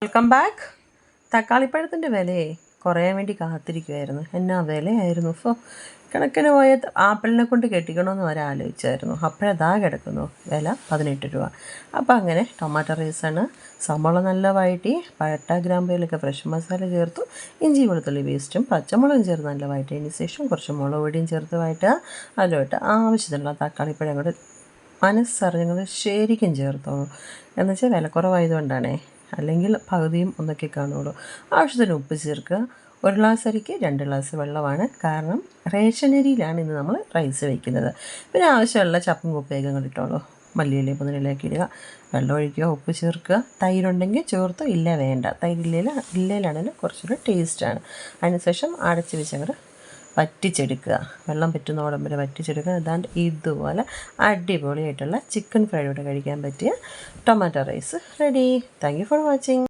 Welcome back. തക്കാളിപ്പഴത്തിൻ്റെ വിലയെ കുറയാൻ വേണ്ടി കാത്തിരിക്കുമായിരുന്നു. എന്നാ വിലയായിരുന്നു. ഇപ്പോൾ കണക്കിന് പോയ ആപ്പിളിനെ കൊണ്ട് കെട്ടിക്കണമെന്ന് വരെ ആലോചിച്ചായിരുന്നു. അപ്പോഴതാ കിടക്കുന്നു വില 18 രൂപ. അപ്പോൾ അങ്ങനെ ടൊമാറ്റോ റൈസാണ്. സവോള നല്ല വഴറ്റി, പട്ട ഗ്രാമ്പുകളൊക്കെ ഫ്രഷ് മസാല ചേർത്തു, ഇഞ്ചി വെളുത്തുള്ളി പേസ്റ്റും പച്ചമുളകും ചേർത്ത് നല്ല വഴറ്റിയതിന് ശേഷം കുറച്ച് മുളക് പൊടിയും ചേർത്ത് വഴറ്റുക. അതിലോട്ട് ആവശ്യത്തിനുള്ള തക്കാളിപ്പഴം കൂടെ മനസ്സറിഞ്ഞങ്ങൾ ശരിക്കും ചേർത്തോളൂ. എന്നുവെച്ചാൽ വിലക്കുറവായതുകൊണ്ടാണേ, അല്ലെങ്കിൽ പകുതിയും ഒന്നൊക്കെ കാണുള്ളൂ. ആവശ്യത്തിന് ഉപ്പ് ചേർക്കുക. 1 ഗ്ലാസ് അരിക്ക് 2 ഗ്ലാസ് വെള്ളമാണ്. കാരണം റേഷനരിയിലാണ് ഇന്ന് നമ്മൾ റൈസ് വയ്ക്കുന്നത്. പിന്നെ ആവശ്യമുള്ള ചപ്പും കുപ്പയൊക്കെ ഇട്ടോളൂ. മല്ലിയില പുതിനയിലൊക്കെ ഇടുക. വെള്ളം ഒഴിക്കുക, ഉപ്പ് ചേർക്കുക. തൈരുണ്ടെങ്കിൽ ചേർത്തോ, ഇല്ല വേണ്ട. ഇല്ലയിലാണെങ്കിൽ കുറച്ചുകൂടി ടേസ്റ്റാണ്. അതിനുശേഷം അടച്ച് വെച്ചങ്ങോട്ട് വറ്റിച്ചെടുക്കുക. വെള്ളം പറ്റുന്നോടം വരെ വറ്റിച്ചെടുക്കുക. അതാണ്ട് ഇതുപോലെ അടിപൊളിയായിട്ടുള്ള ചിക്കൻ ഫ്രൈയോടെ കഴിക്കാൻ പറ്റിയ tomato rice ready. Thank you for watching.